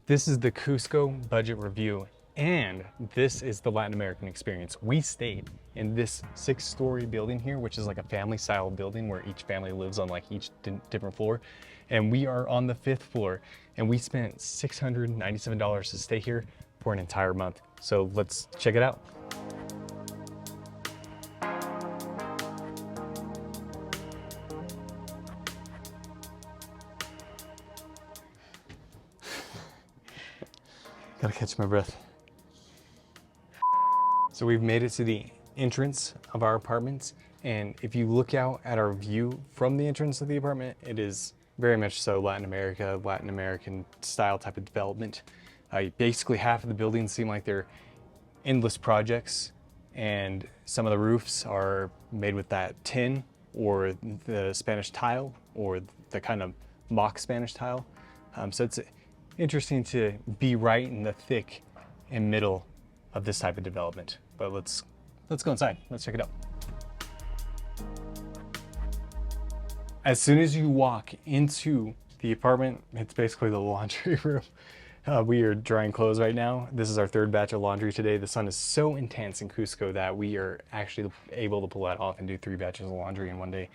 This is the Cusco budget review, and this is the Latin American experience. We stayed in this 6-story building here, which is like a family style building where each family lives on like each different floor. And we are on the 5th floor, and we spent $697 to stay here for an entire month. So let's check it out. Gotta catch my breath. So we've made it to the entrance of our apartments, and if you look out at our view from the entrance of the apartment, it is very much so Latin American style type of development. Basically half of the buildings seem like they're endless projects, and some of the roofs are made with that tin or the Spanish tile or the kind of mock Spanish tile. So it's interesting to be right in the thick and middle of this type of development. But let's go inside. Let's check it out. As soon as you walk into the apartment, it's basically the laundry room. We are drying clothes right now. This is our 3rd batch of laundry today. The sun is so intense in Cusco that we are actually able to pull that off and do 3 batches of laundry in one day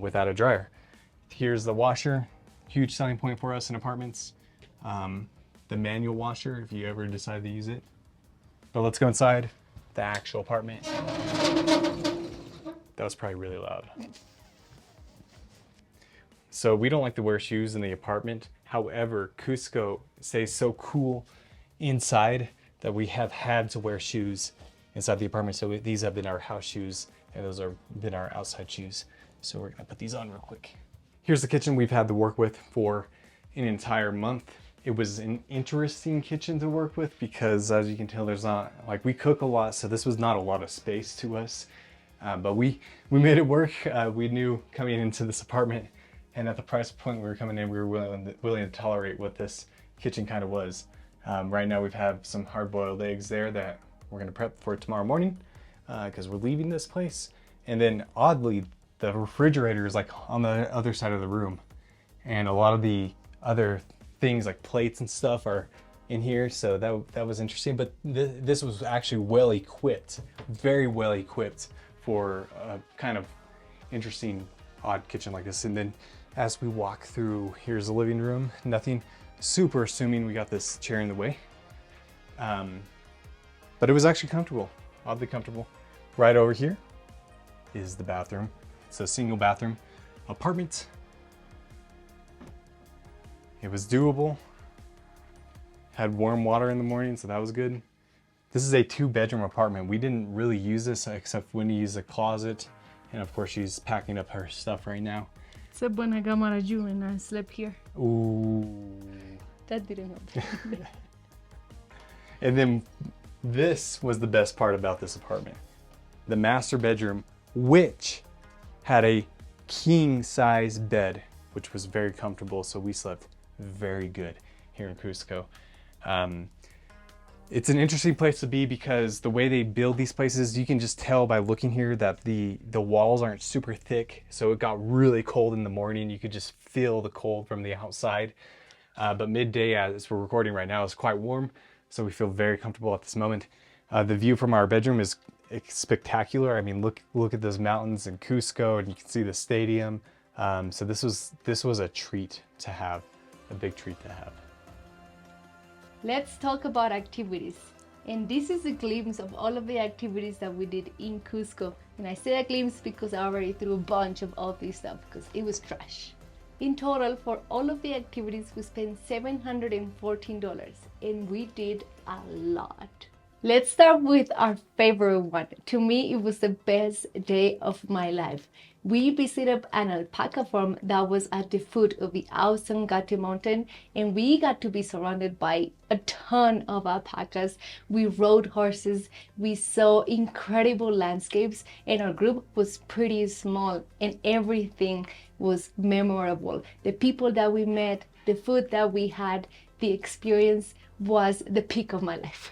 without a dryer. Here's the washer, huge selling point for us in apartments. The manual washer, if you ever decide to use it. But let's go inside the actual apartment. That was probably really loud. So we don't like to wear shoes in the apartment. However, Cusco stays so cool inside that we have had to wear shoes inside the apartment. So these have been our house shoes, and those have been our outside shoes. So we're gonna put these on real quick. Here's the kitchen we've had to work with for an entire month. It was an interesting kitchen to work with because, as you can tell, there's not, like, we cook a lot, so this was not a lot of space to us. But we made it work. We knew coming into this apartment, and at the price point we were coming in, we were willing to tolerate what this kitchen kind of was. Right now we've had some hard-boiled eggs there that we're gonna prep for tomorrow morning because we're leaving this place. And then oddly, the refrigerator is like on the other side of the room, and a lot of the other things like plates and stuff are in here, so that was interesting. But this was actually well equipped, very well equipped for a kind of interesting, odd kitchen like this. And then as we walk through, here's the living room. Nothing super assuming, we got this chair in the way. But it was actually comfortable, oddly comfortable. Right over here is the bathroom. It's a single bathroom apartment. It was doable. Had warm water in the morning, so that was good. This is a 2-bedroom apartment. We didn't really use this except when we used the closet. And of course, she's packing up her stuff right now. Except when I got mad at you and I slept here. Ooh. That didn't help. And then this was the best part about this apartment. The master bedroom, which had a king-size bed, which was very comfortable, so we slept very good here in Cusco. It's an interesting place to be because the way they build these places, you can just tell by looking here that the walls aren't super thick, so it got really cold in the morning. You could just feel the cold from the outside. But midday, as we're recording right now, is quite warm, so we feel very comfortable at this moment. The view from our bedroom is spectacular. I mean, look at those mountains in Cusco, and you can see the stadium. So this was a treat to have. A big treat to have. Let's talk about activities. And this is a glimpse of all of the activities that we did in Cusco. And I say a glimpse because I already threw a bunch of all this stuff because it was trash. In total, for all of the activities, we spent $714, and we did a lot. Let's start with our favorite one. To me, it was the best day of my life. We visited an alpaca farm that was at the foot of the Ausangate mountain, and we got to be surrounded by a ton of alpacas. We rode horses, we saw incredible landscapes, and our group was pretty small, and everything was memorable. The people that we met, the food that we had, the experience was the peak of my life.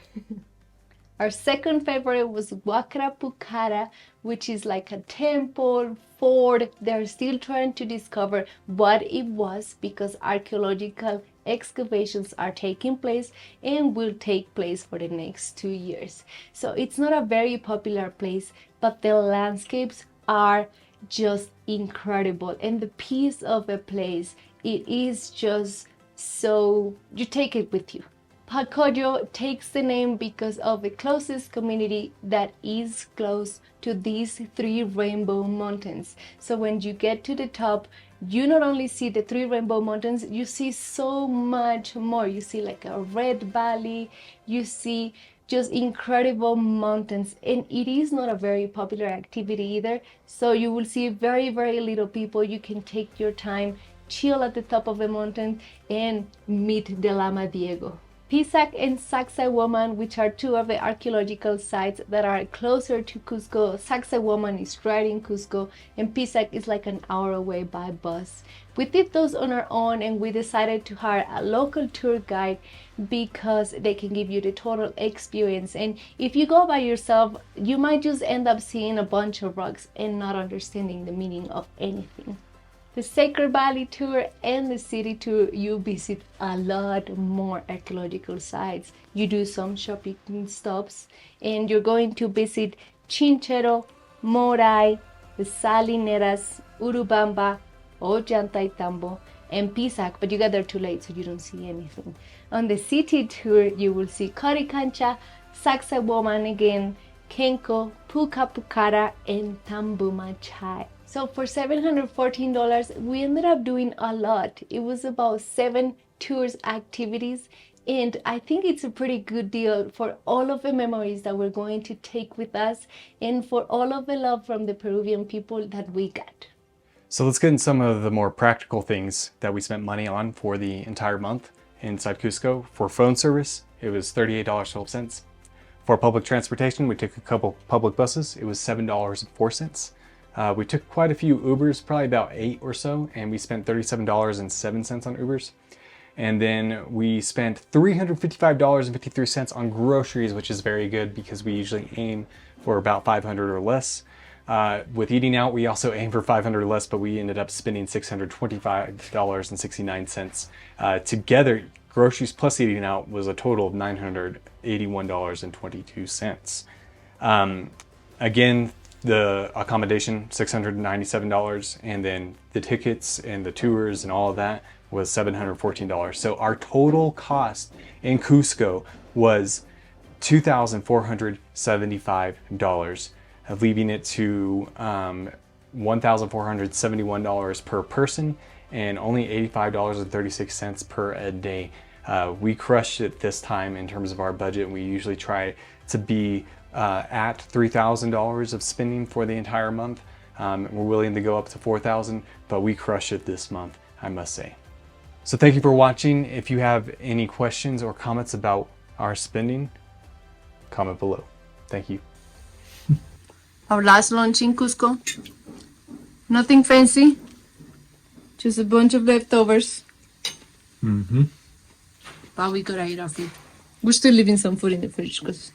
Our second favorite was Huacrapucara, which is like a temple, fort. They're still trying to discover what it was because archaeological excavations are taking place and will take place for the next 2 years. So it's not a very popular place, but the landscapes are just incredible, and the peace of a place, it is just so, you take it with you. Pacoyo takes the name because of the closest community that is close to these three rainbow mountains. So when you get to the top, you not only see the three rainbow mountains, you see so much more. You see like a red valley, you see just incredible mountains, and it is not a very popular activity either. So you will see very, very little people. You can take your time, chill at the top of the mountain, and meet the Lama Diego. Pisac and Sacsayhuaman, which are two of the archaeological sites that are closer to Cusco. Sacsayhuaman is right in Cusco, and Pisac is like an hour away by bus. We did those on our own, and we decided to hire a local tour guide because they can give you the total experience. And if you go by yourself, you might just end up seeing a bunch of rocks and not understanding the meaning of anything. The Sacred Valley tour and the city tour, you visit a lot more archaeological sites. You do some shopping stops, and you're going to visit Chinchero, Moray, the Salineras, Urubamba, Ollantaytambo, and Pisac, but you got there too late, so you don't see anything. On the city tour, you will see Coricancha, Sacsayhuaman again, Kenko, Pucapucara, and Tambumachay. So for $714, we ended up doing a lot. It was about 7 tours activities, and I think it's a pretty good deal for all of the memories that we're going to take with us and for all of the love from the Peruvian people that we got. So let's get into some of the more practical things that we spent money on for the entire month inside Cusco. For phone service, it was $38.12. For public transportation, we took a couple public buses. It was $7.04. We took quite a few Ubers, probably about 8 or so, and we spent $37.07 on Ubers. And then we spent $355.53 on groceries, which is very good because we usually aim for about $500 or less. With eating out, we also aim for $500 or less, but we ended up spending $625.69. Together, groceries plus eating out was a total of $981.22. Again, the accommodation, $697, and then the tickets and the tours and all of that was $714. So our total cost in Cusco was $2,475, leaving it to $1,471 per person and only $85.36 per a day. We crushed it this time in terms of our budget. We usually try to be at $3,000 of spending for the entire month. We're willing to go up to $4,000, but we crushed it this month, I must say. So thank you for watching. If you have any questions or comments about our spending, comment below. Thank you. Our last lunch in Cusco. Nothing fancy, just a bunch of leftovers. But we gotta eat our food. We're still leaving some food in the fridge because